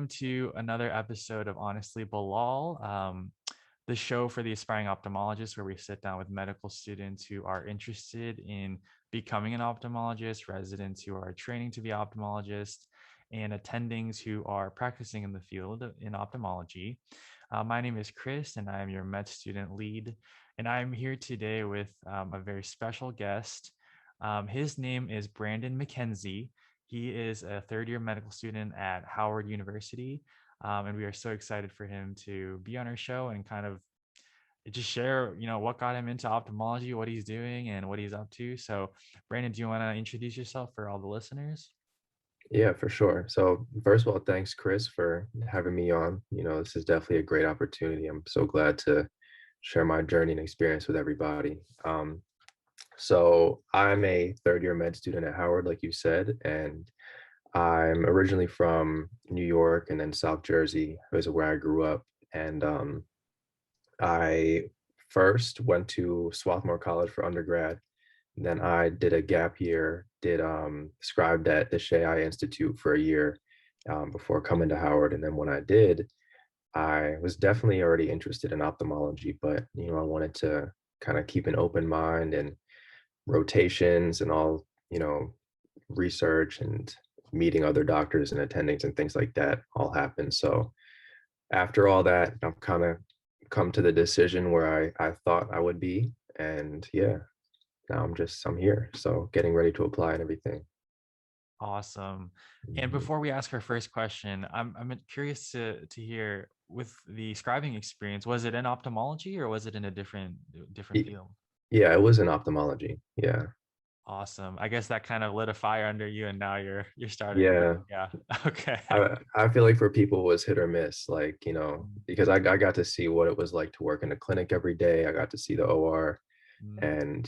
welcome to another episode of Honestly Bilal, the show for the aspiring ophthalmologist, where we sit down with medical students who are interested in becoming an ophthalmologist, residents who are training to be ophthalmologists, and attendings who are practicing in the field in ophthalmology. My name is Chris, and I am your med student lead, and I'm here today with a very special guest. His name is Brandon McKenzie. He is a third-year medical student at Howard University, and we are so excited for him to be on our show and kind of just share, what got him into ophthalmology, what he's doing, and what he's up to. So, Brandon, do you want to introduce yourself for all the listeners? Yeah, for sure. So first of all, thanks, Chris, for having me on. This is definitely a great opportunity. I'm so glad to share my journey and experience with everybody. So I'm a third year med student at Howard, like you said, and I'm originally from New York and then South Jersey, was where I grew up. And I first went to Swarthmore College for undergrad. Then I did a gap year, did scribed at the Shea Institute for a year before coming to Howard. And then when I did, I was definitely already interested in ophthalmology, but I wanted to kind of keep an open mind, and rotations and all, research and meeting other doctors and attendings and things like that all happened. So after all that, I've kind of come to the decision where I thought I would be. And yeah, now I'm here. So getting ready to apply and everything. Awesome. And Mhm. before we ask our first question, I'm curious to hear, with the scribing experience, was it in ophthalmology or was it in a different Y- field? Yeah, it was in ophthalmology. Yeah. Awesome. I guess that kind of lit a fire under you, and now you're starting to, Yeah. yeah. Okay. I feel like for people it was hit or miss, like, Mm, because I got to see what it was like to work in a clinic every day. I got to see the OR, mm, and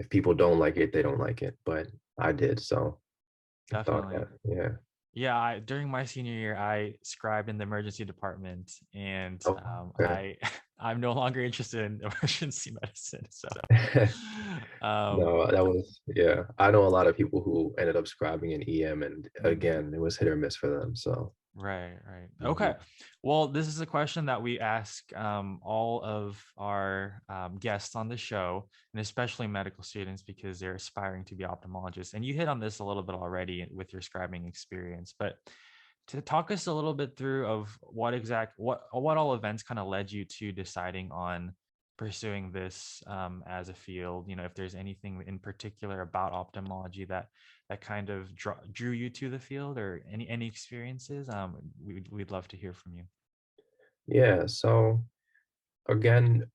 if people don't like it, they don't like it. But I did, so I thought definitely. that, yeah. Yeah, during my senior year, I scribed in the emergency department, and Okay. I'm no longer interested in emergency medicine. So, No, but that was, yeah. I know a lot of people who ended up scribing in EM, and mm, again, it was hit or miss for them. So, right, right. mhm. Okay. Well, this is a question that we ask all of our guests on the show, and especially medical students, because they're aspiring to be ophthalmologists. And you hit on this a little bit already with your scribing experience, but to talk us a little bit through of what all events kind of led you to deciding on pursuing this as a field. If there's anything in particular about ophthalmology that kind of drew you to the field, or any experiences, we'd love to hear from you. Yeah. So again,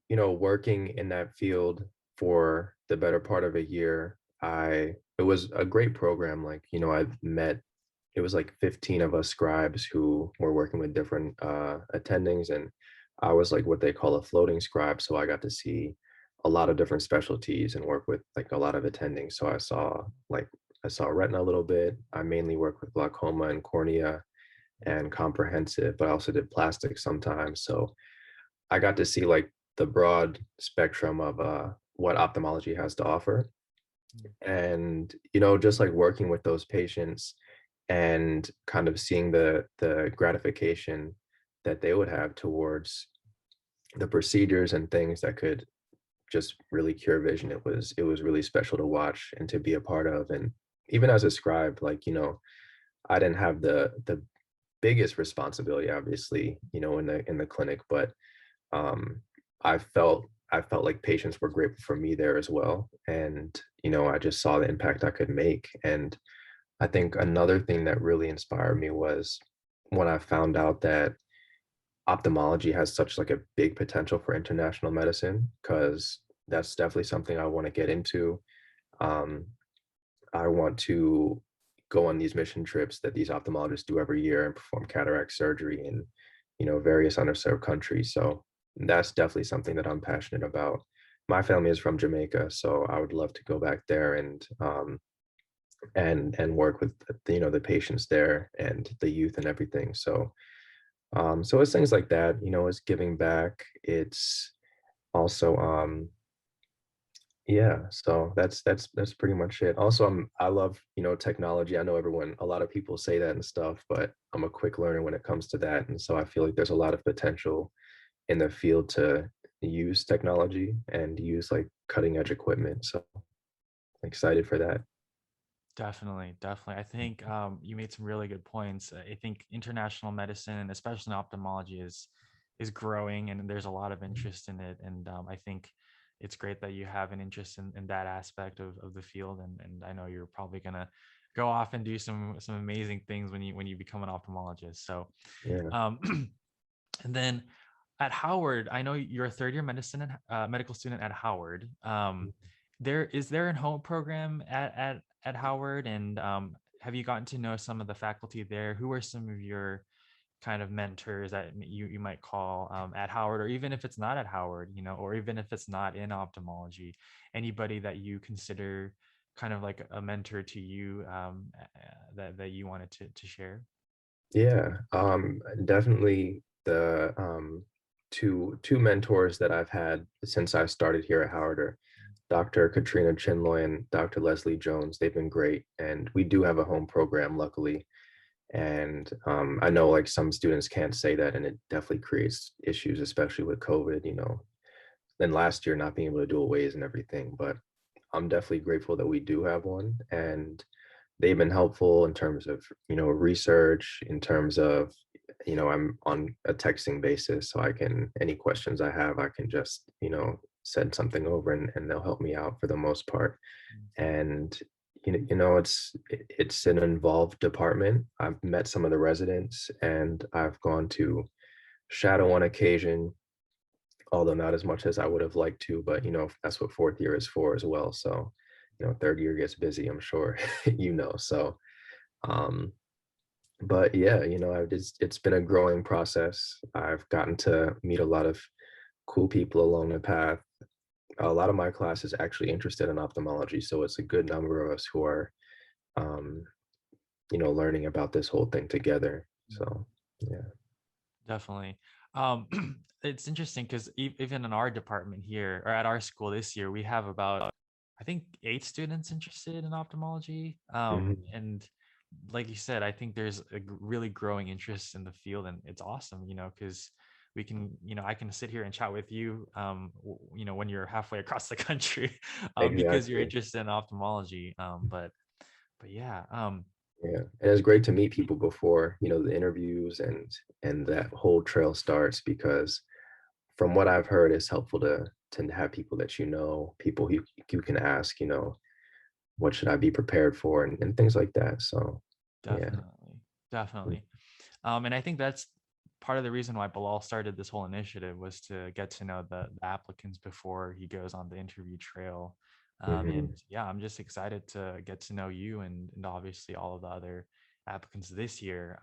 working in that field for the better part of a year, it was a great program. Like, I've met, it was like 15 of us scribes who were working with different attendings, and I was like what they call a floating scribe. So I got to see a lot of different specialties and work with like a lot of attendings. So I saw retina a little bit. I mainly work with glaucoma and cornea and comprehensive, but I also did plastic sometimes. So I got to see like the broad spectrum of what ophthalmology has to offer. Mm, And, just like working with those patients and kind of seeing the gratification that they would have towards the procedures and things that could just really cure vision. It was really special to watch and to be a part of. And even as a scribe, like, I didn't have the biggest responsibility, obviously, in the clinic, but um, I felt like patients were grateful for me there as well. And, I just saw the impact I could make. And I think another thing that really inspired me was when I found out that ophthalmology has such like a big potential for international medicine, because that's definitely something I want to get into. Um, I want to go on these mission trips that these ophthalmologists do every year and perform cataract surgery in, various underserved countries. So that's definitely something that I'm passionate about. My family is from Jamaica, so I would love to go back there and work with the patients there and the youth and everything. So it's things like that. It's giving back. It's also Yeah, so that's pretty much it. Also, I love, technology. I know a lot of people say that and stuff, but I'm a quick learner when it comes to that. And so I feel like there's a lot of potential in the field to use technology and use like cutting edge equipment. So I'm excited for that. Definitely, definitely. I think you made some really good points. I think international medicine, and especially in ophthalmology, is growing, and there's a lot of interest in it. And I think it's great that you have an interest in that aspect of the field. And I know you're probably gonna go off and do some amazing things when you become an ophthalmologist. So, Yeah. um, and then at Howard, I know you're a third year medicine and medical student at Howard. There an home program at Howard, and have you gotten to know some of the faculty there? Who are some of your kind of mentors that you might call at Howard, or even if it's not at Howard, or even if it's not in ophthalmology, anybody that you consider kind of like a mentor to you that you wanted to share? Yeah, definitely the two mentors that I've had since I started here at Howard are Dr. Katrina Loy and Dr. Leslie Jones. They've been great, and we do have a home program, luckily. And I know like some students can't say that, and it definitely creates issues, especially with COVID. Then last year not being able to do aways and everything. But I'm definitely grateful that we do have one, and they've been helpful in terms of research, in terms of I'm on a texting basis, so I can any questions I have, I can just send something over, and they'll help me out for the most part. And it's an involved department. I've met some of the residents, and I've gone to shadow on occasion, although not as much as I would have liked to, but that's what fourth year is for as well. So third year gets busy, I'm sure. So um but yeah, it's been a growing process. I've gotten to meet a lot of cool people along the path. A lot of my class is actually interested in ophthalmology, so it's a good number of us who are um learning about this whole thing together. So yeah. Definitely. Um, it's interesting because even in our department here or at our school this year, we have about, I think, 8 students interested in ophthalmology. Mhm. And like you said, I think there's a really growing interest in the field, and it's awesome, because we can, I can sit here and chat with you, when you're halfway across the country, because you're Exactly. interested in ophthalmology. But yeah, Yeah, and it's great to meet people before the interviews and that whole trail starts, because from what I've heard, it's helpful to have people that people who you can ask, what should I be prepared for, and things like that. So yeah. definitely, definitely. And I think that's part of the reason why Bilal started this whole initiative, was to get to know the applicants before he goes on the interview trail. Hmm. And yeah, I'm just excited to get to know you and obviously all of the other applicants this year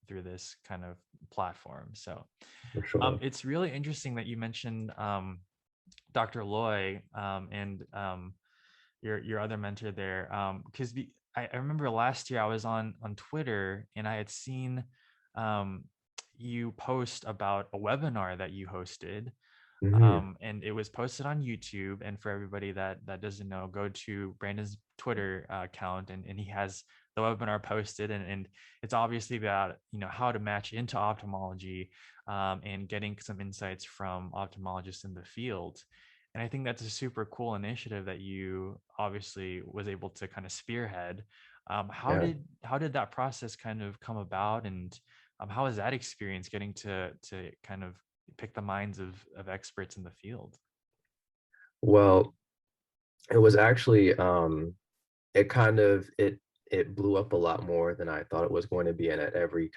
through this kind of platform. So For sure. it's really interesting that you mentioned Dr. Loy and your other mentor there, because I remember last year I was on Twitter and I had seen um, you post about a webinar that you hosted, Hmm. and it was posted on YouTube. And for everybody that doesn't know, go to Brandon's Twitter account, and he has the webinar posted, and it's obviously about how to match into ophthalmology, and getting some insights from ophthalmologists in the field. And I think that's a super cool initiative that you obviously was able to kind of spearhead. How Yeah. did that process kind of come about, and how was that experience getting to kind of pick the minds of experts in the field? Well, it was actually it kind of it blew up a lot more than I thought it was going to be, and at every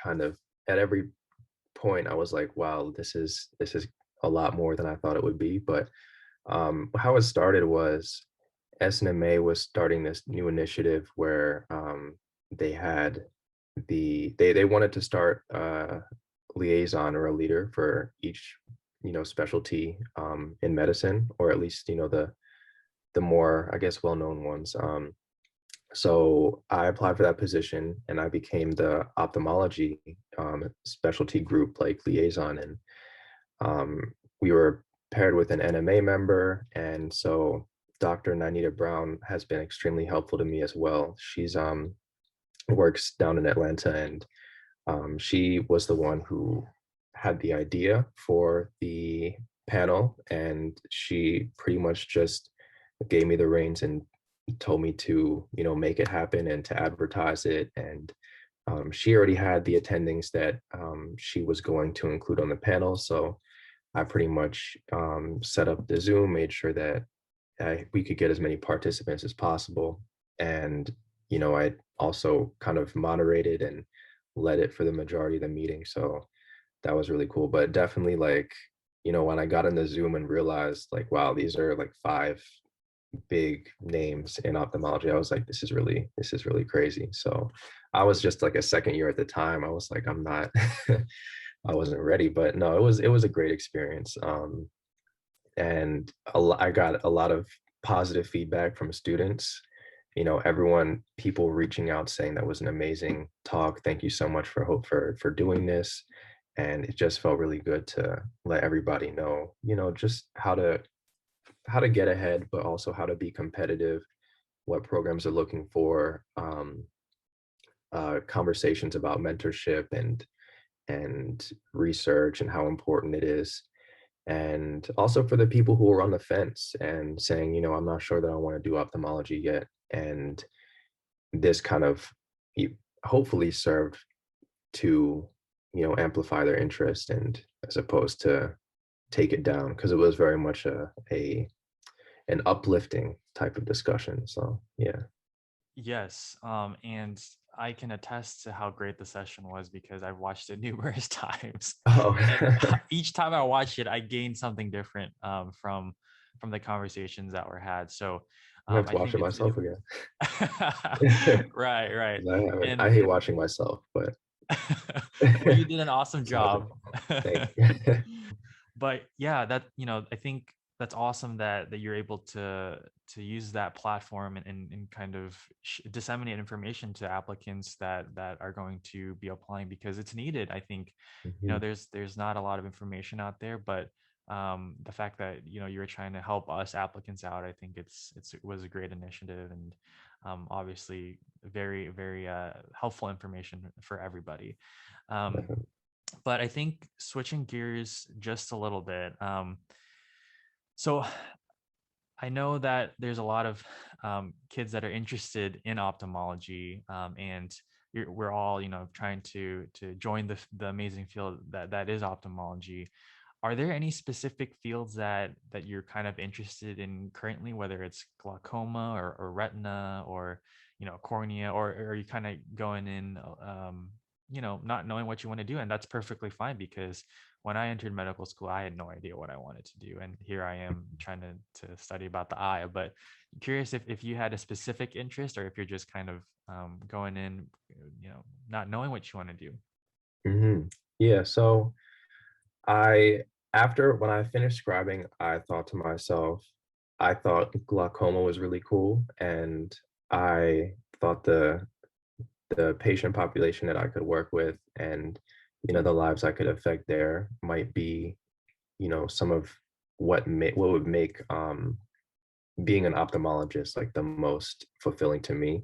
point I was like, wow, this is a lot more than I thought it would be. But how it started was SNMA was starting this new initiative where they had they wanted to start a liaison or a leader for each specialty in medicine, or at least the more, I guess, well-known ones. So I applied for that position, and I became the ophthalmology specialty group like liaison, and we were paired with an NMA member, and so Dr. Ninita Brown has been extremely helpful to me as well. She's works down in Atlanta, and she was the one who had the idea for the panel, and she pretty much just gave me the reins and told me to, make it happen and to advertise it. And she already had the attendings that she was going to include on the panel. So I pretty much set up the Zoom, made sure that we could get as many participants as possible. And, I also kind of moderated and led it for the majority of the meeting. So that was really cool. But definitely, like, when I got in the Zoom and realized, like, wow, these are like five big names in ophthalmology, I was like, this is really crazy. So I was just like a second year at the time. I was like, I'm not I wasn't ready. But no, it was a great experience. And I got a lot of positive feedback from students. People reaching out saying that was an amazing talk. Thank you so much for doing this. And it just felt really good to let everybody know, just how to get ahead, but also how to be competitive, what programs are looking for, conversations about mentorship and research and how important it is. And also for the people who are on the fence and saying, I'm not sure that I want to do ophthalmology yet. And this kind of hopefully served to, amplify their interest, and as opposed to take it down, because it was very much an uplifting type of discussion. So yeah. Yes, and I can attest to how great the session was because I've watched it numerous times, Oh, and each time I watch it, I gain something different from the conversations that were had. So I have to I watch think it myself again. right, right, I and hate watching myself, but well, you did an awesome it's all good. job. Thank you. But yeah, that I think that's awesome that you're able to use that platform and kind of disseminate information to applicants that are going to be applying, because it's needed. I think Mhm. there's not a lot of information out there, but the fact that you're trying to help us applicants out, I think it was a great initiative, and obviously very very helpful information for everybody. um, Definitely. but I think switching gears just a little bit. So I know that there's a lot of kids that are interested in ophthalmology, and we're all trying to join the amazing field that is ophthalmology. Are there any specific fields that you're kind of interested in currently, whether it's glaucoma or retina or cornea, or are you kind of going in not knowing what you want to do? And that's perfectly fine, because when I entered medical school, I had no idea what I wanted to do, and here I am trying to study about the eye. But I'm curious if you had a specific interest, or if you're just kind of going in, not knowing what you want to do. Mhm. Yeah. So I after when I finished scribing, I thought to myself, I thought glaucoma was really cool, and I thought the patient population that I could work with, and the lives I could affect there might be, some of what would make being an ophthalmologist like the most fulfilling to me.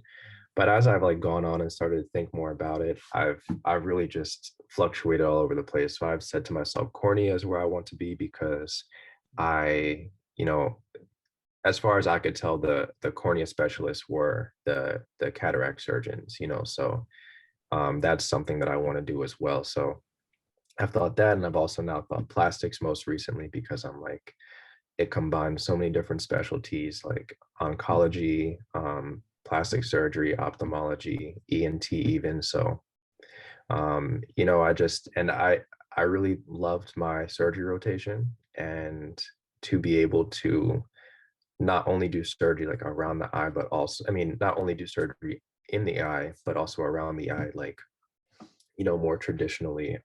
But as I've like gone on and started to think more about it, I've really just fluctuated all over the place. So I've said to myself, cornea is where I want to be, because I, as far as I could tell, the cornea specialists were the cataract surgeons, so that's something that I want to do as well. So I've thought that, and I've also now thought plastics most recently, because I'm like, it combines so many different specialties like oncology, plastic surgery, ophthalmology, ENT even. So, I really loved my surgery rotation, and to be able to not only do surgery like around the eye, but also, I mean, not only do surgery in the eye, but also around the eye, like, more traditionally,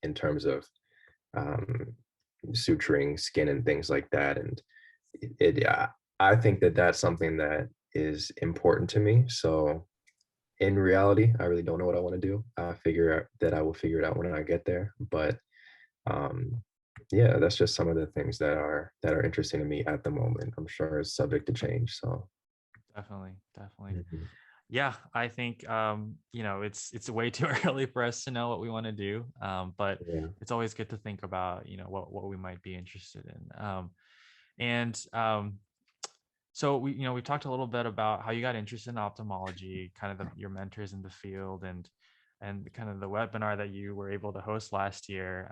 in terms of um, suturing skin and things like that. And I think that that's something that is important to me. So in reality, I really don't know what I want to do. I figure out that I will figure it out when I get there. But um, yeah, that's just some of the things that are interesting to me at the moment. I'm sure it's subject to change. So Definitely, definitely. mhm. Yeah, I think it's way too early for us to know what we want to do. But Yeah, it's always good to think about, what we might be interested in. And So we talked a little bit about how you got interested in ophthalmology, kind of your mentors in the field, and kind of the webinar that you were able to host last year.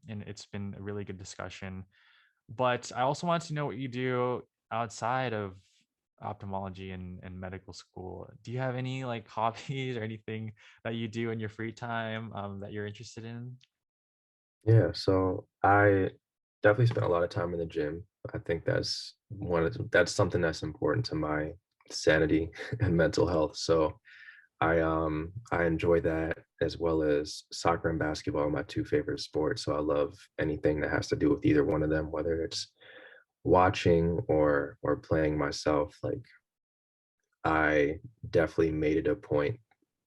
And it's been a really good discussion. But I also want to know what you do outside of ophthalmology and medical school. Do you have any like hobbies or anything that you do in your free time that you're interested in? yeah. So I definitely spent a lot of time in the gym. I think that's something that's important to my sanity and mental health. So I enjoy that as well as soccer and basketball are my two favorite sports. So I love anything that has to do with either one of them, whether it's watching or playing myself. Like I definitely made it a point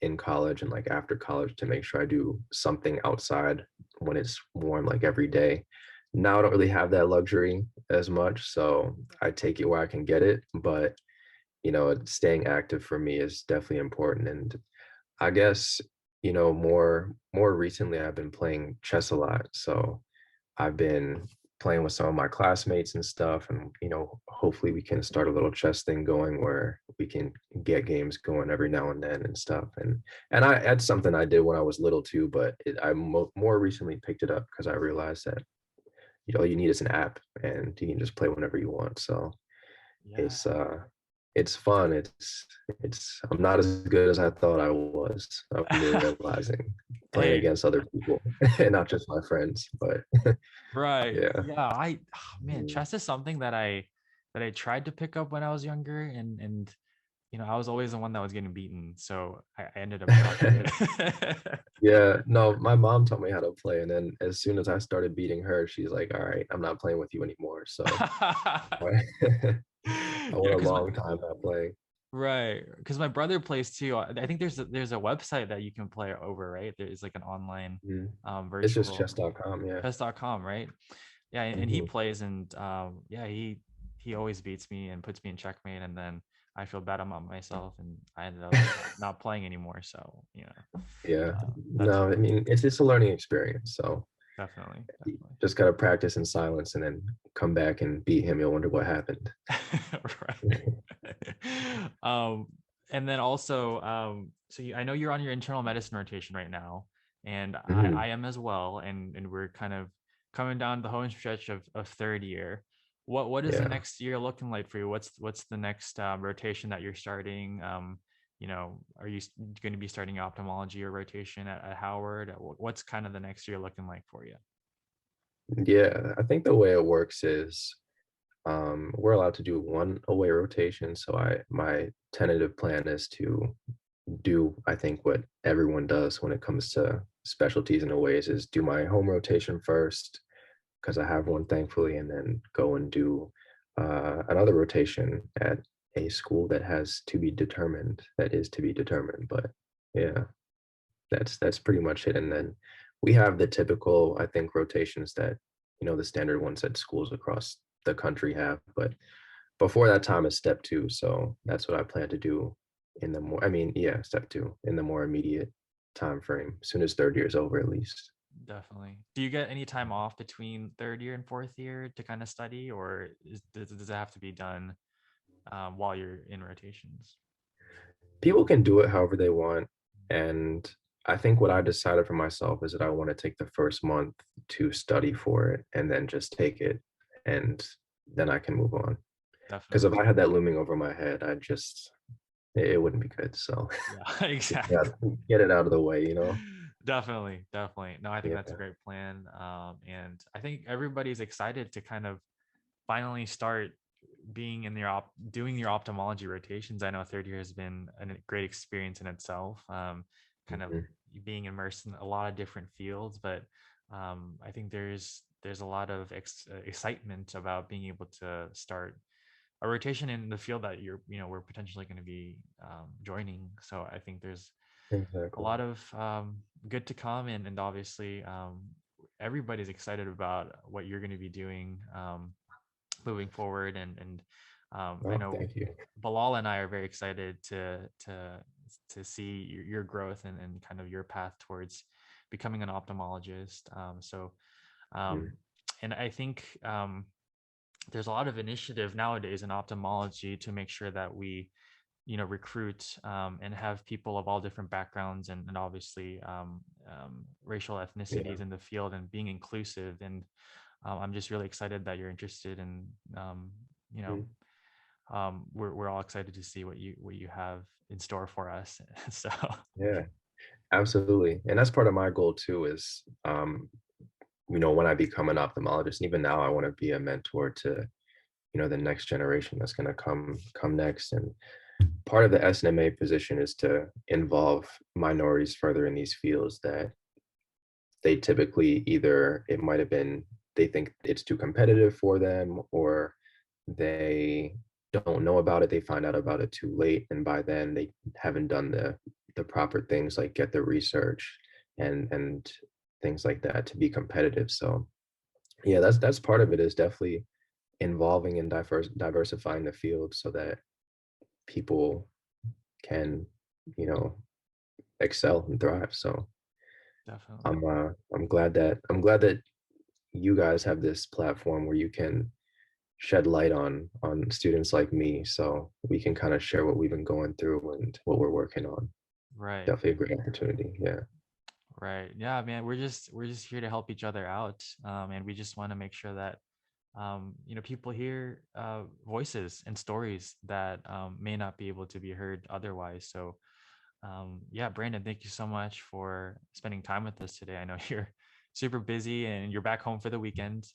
in college and like after college to make sure I do something outside when it's warm, like every day. Now I don't really have that luxury as much, so I take it where I can get it. But staying active for me is definitely important. And I guess, more recently I've been playing chess a lot. So I've been playing with some of my classmates and stuff, and hopefully we can start a little chess thing going where we can get games going every now and then and stuff. And that's something I did when I was little too, but more recently picked it up because I realized that all you need is an app and you can just play whenever you want. So Yeah. it's uh it's fun. It's I'm not as good as I thought I was. I'm realizing playing Hey, against other people and not just my friends. But right. yeah. Yeah, man, Mm. chess is something that I tried to pick up when I was younger, and I was always the one that was getting beaten, so I ended up dropping it. Yeah, no, my mom taught me how to play, and then as soon as I started beating her, she's like, "All right, I'm not playing with you anymore." So I Yeah, went a because long time not playing. my brother plays too. I think there's a website that you can play over, right? There's like an online Mhm. It's just virtual chess.com, yeah. chess.com, right? Yeah, and he Mhm. plays, and yeah, he always beats me and puts me in checkmate, and then I feel bad about myself, and I ended up not playing anymore. So Yeah. that's No, I mean, it's a learning experience, so definitely, you definitely. just gotta practice in silence and then come back and beat him. You'll wonder what happened. Right. And then also, so I know you're on your internal medicine rotation right now, and I Mhm. am as well, and we're kind of coming down the home stretch of third year. What is the Yeah. next year looking like for you? What's the next rotation that you're starting? Are you going to be starting ophthalmology or rotation at Howard? What's kind of the next year looking like for you? Yeah, I think the way it works is we're allowed to do one away rotation. So my tentative plan is to do, I think, what everyone does when it comes to specialties and aways is do my home rotation first because I have one thankfully, and then go and do another rotation at a school that has to be determined, that is to be determined. But yeah, that's pretty much it. And then we have the typical, I think, rotations that the standard ones that schools across the country have. But before that time is step two, so that's what I plan to do in the more. I mean, yeah, step two in the more immediate time frame, as soon as third year is over, at least. Definitely. Do you get any time off between third year and fourth year to kind of study, or does it have to be done while you're in rotations? People can do it however they want, and I think what I decided for myself is that I want to take the first month to study for it, and then just take it, and then I can move on. Because if Definitely. I had that looming over my head, it wouldn't be good. So Yeah, yeah, exactly. get it out of the way. Definitely, definitely. No, I think that's a Yeah. great plan. And I think everybody's excited to kind of finally start being in doing your ophthalmology rotations. I know third year has been a great experience in itself. Kind of Mhm. being immersed in a lot of different fields, but I think there's a lot of excitement about being able to start a rotation in the field that we're potentially going to be joining. So I think there's a Exactly. lot of good to come, and obviously everybody's excited about what you're going to be doing moving forward. And I Oh, know thank you. Bilal and I are very excited to see your growth and kind of your path towards becoming an ophthalmologist. Um, Mm, and I think there's a lot of initiative nowadays in ophthalmology to make sure that we, recruit and have people of all different backgrounds and obviously racial yeah. ethnicities in the field and being inclusive. And I'm just really excited that you're interested in, you know, Mm, we're all excited to see what you have in store for us. So yeah, absolutely. And that's part of my goal too is, when I become an ophthalmologist, and even now I want to be a mentor to, the next generation that's going to come next. And part of the SNMA position is to involve minorities further in these fields that they typically either it might have been they think it's too competitive for them, or they don't know about it, they find out about it too late, and by then they haven't done the proper things like get the research and things like that to be competitive. So yeah, that's part of it, is definitely involving and diversifying the field so that people can, you know, excel and thrive. So definitely. I'm glad that you guys have this platform where you can shed light on students like me, so we can kind of share what we've been going through and what we're working on. Right. Definitely a great opportunity. Yeah. Right. Yeah, man, we're just here to help each other out. And we just want to make sure that people hear voices and stories that may not be able to be heard otherwise. So yeah, Brandon, thank you so much for spending time with us today. I know you're super busy and you're back home for the weekend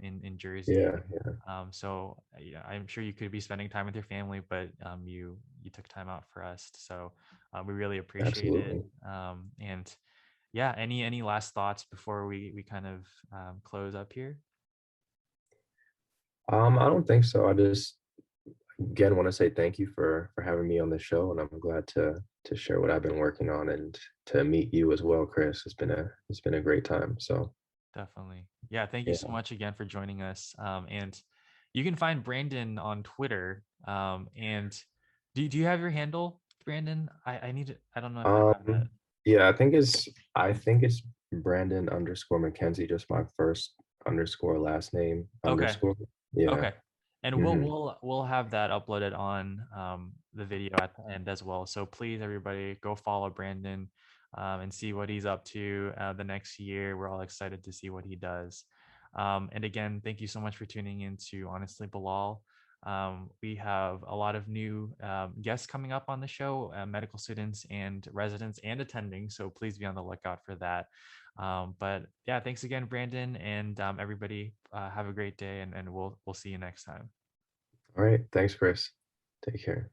in Jersey. Yeah. Yeah. So yeah, I'm sure you could be spending time with your family, but you took time out for us. So we really appreciate it. Absolutely. And yeah, any last thoughts before we kind of close up here? I don't think so. I just again want to say thank you for having me on the show, and I'm glad to share what I've been working on and to meet you as well, Chris. It's been a great time. So Definitely. Yeah, thank you so yeah. much again for joining us. And you can find Brandon on Twitter. And do you have your handle, Brandon? I need to, I don't know if I have that. Um, yeah, I think it's Brandon underscore McKenzie, just my first underscore last name Okay. underscore. Yeah. Okay. And we'll Hmm. we'll we'll have that uploaded on the video at the end as well. So please, everybody, go follow Brandon and see what he's up to the next year. We're all excited to see what he does. And again, thank you so much for tuning in to Honestly Bilal. We have a lot of new guests coming up on the show, medical students and residents and attending. So please be on the lookout for that. But yeah, thanks again, Brandon, and everybody. Have a great day, and we'll see you next time. All right. Thanks, Chris. Take care.